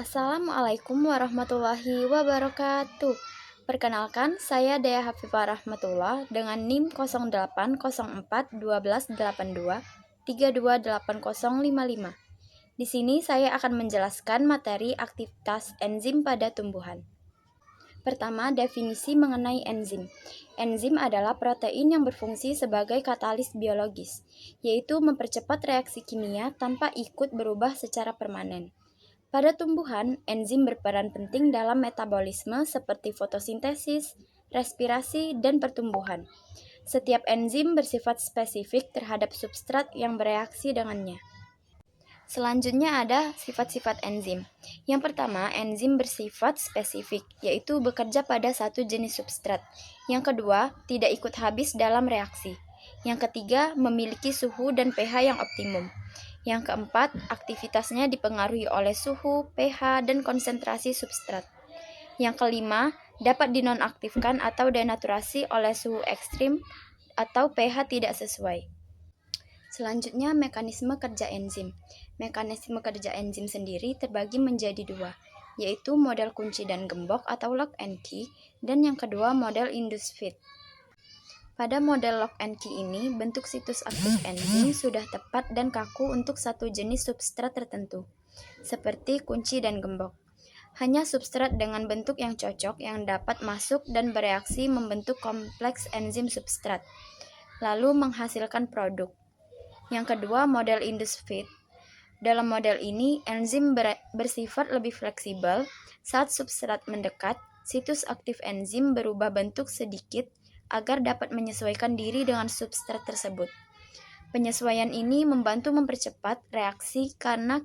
Assalamualaikum warahmatullahi wabarakatuh. Perkenalkan, saya Dea Hafifah Rahmatullah dengan NIM 0804 1282 3280055. Di sini saya akan menjelaskan materi aktivitas enzim pada tumbuhan. Pertama, definisi mengenai enzim. Enzim adalah protein yang berfungsi sebagai katalis biologis, yaitu mempercepat reaksi kimia tanpa ikut berubah secara permanen. Pada tumbuhan, enzim berperan penting dalam metabolisme seperti fotosintesis, respirasi, dan pertumbuhan. Setiap enzim bersifat spesifik terhadap substrat yang bereaksi dengannya. Selanjutnya ada sifat-sifat enzim. Yang pertama, enzim bersifat spesifik, yaitu bekerja pada satu jenis substrat. Yang kedua, tidak ikut habis dalam reaksi. Yang ketiga, memiliki suhu dan pH yang optimum. Yang keempat, aktivitasnya dipengaruhi oleh suhu, pH, dan konsentrasi substrat. Yang kelima, dapat dinonaktifkan atau denaturasi oleh suhu ekstrim atau pH tidak sesuai. Selanjutnya, mekanisme kerja enzim. Mekanisme kerja enzim sendiri terbagi menjadi dua, yaitu model kunci dan gembok atau lock and key, dan yang kedua model induced feed. Pada model lock and key ini, bentuk situs aktif enzim sudah tepat dan kaku untuk satu jenis substrat tertentu, seperti kunci dan gembok. Hanya substrat dengan bentuk yang cocok yang dapat masuk dan bereaksi membentuk kompleks enzim substrat, lalu menghasilkan produk. Yang kedua, model induced feed. Dalam model ini, enzim bersifat lebih fleksibel. Saat substrat mendekat, situs aktif enzim berubah bentuk sedikit agar dapat menyesuaikan diri dengan substrat tersebut. Penyesuaian ini membantu mempercepat reaksi karena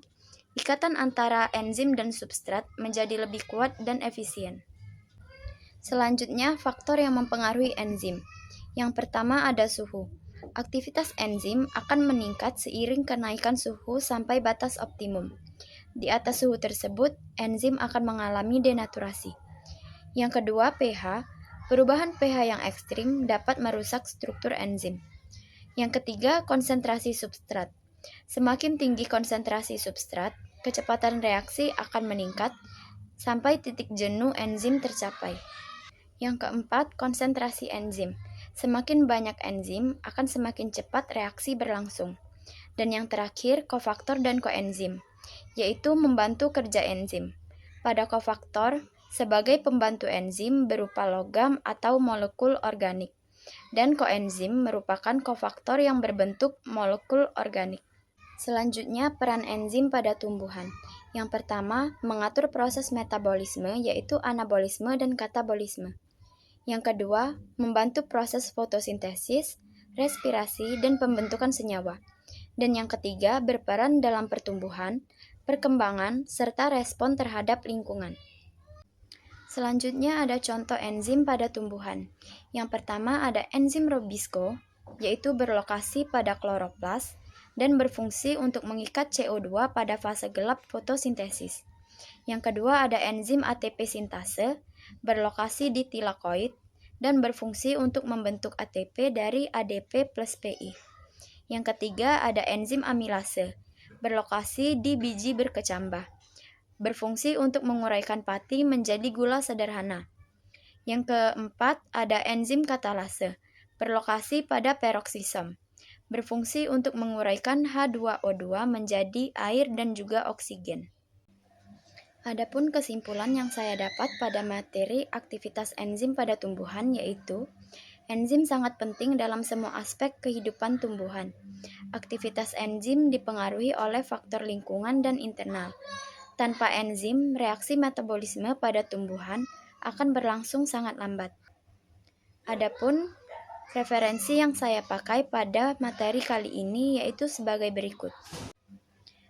ikatan antara enzim dan substrat menjadi lebih kuat dan efisien. Selanjutnya, faktor yang mempengaruhi enzim. Yang pertama ada suhu. Aktivitas enzim akan meningkat seiring kenaikan suhu sampai batas optimum. Di atas suhu tersebut, enzim akan mengalami denaturasi. Yang kedua, pH. Perubahan pH yang ekstrim dapat merusak struktur enzim. Yang ketiga, konsentrasi substrat. Semakin tinggi konsentrasi substrat, kecepatan reaksi akan meningkat sampai titik jenuh enzim tercapai. Yang keempat, konsentrasi enzim. Semakin banyak enzim, akan semakin cepat reaksi berlangsung. Dan yang terakhir, kofaktor dan koenzim, yaitu membantu kerja enzim. Pada kofaktor, sebagai pembantu enzim berupa logam atau molekul organik. Dan koenzim merupakan kofaktor yang berbentuk molekul organik. Selanjutnya, peran enzim pada tumbuhan. Yang pertama, mengatur proses metabolisme, yaitu anabolisme dan katabolisme. Yang kedua, membantu proses fotosintesis, respirasi, dan pembentukan senyawa. Dan yang ketiga, berperan dalam pertumbuhan, perkembangan, serta respon terhadap lingkungan. Selanjutnya ada contoh enzim pada tumbuhan. Yang pertama ada enzim Robisco, yaitu berlokasi pada kloroplas dan berfungsi untuk mengikat CO2 pada fase gelap fotosintesis. Yang kedua ada enzim ATP sintase, berlokasi di tilakoid, dan berfungsi untuk membentuk ATP dari ADP plus PI. Yang ketiga ada enzim amilase, berlokasi di biji berkecambah, berfungsi untuk menguraikan pati menjadi gula sederhana. Yang keempat ada enzim katalase, berlokasi pada peroksisom, berfungsi untuk menguraikan H2O2 menjadi air dan juga oksigen. Adapun kesimpulan yang saya dapat pada materi aktivitas enzim pada tumbuhan yaitu enzim sangat penting dalam semua aspek kehidupan tumbuhan. Aktivitas enzim dipengaruhi oleh faktor lingkungan dan internal. Tanpa enzim, reaksi metabolisme pada tumbuhan akan berlangsung sangat lambat. Adapun referensi yang saya pakai pada materi kali ini yaitu sebagai berikut.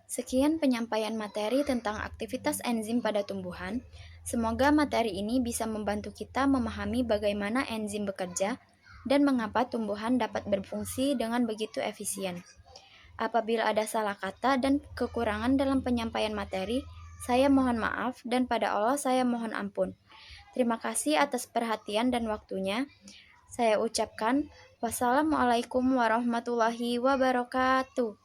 Sekian penyampaian materi tentang aktivitas enzim pada tumbuhan. Semoga materi ini bisa membantu kita memahami bagaimana enzim bekerja dan mengapa tumbuhan dapat berfungsi dengan begitu efisien. Apabila ada salah kata dan kekurangan dalam penyampaian materi, saya mohon maaf dan pada Allah saya mohon ampun. Terima kasih atas perhatian dan waktunya. Saya ucapkan wassalamualaikum warahmatullahi wabarakatuh.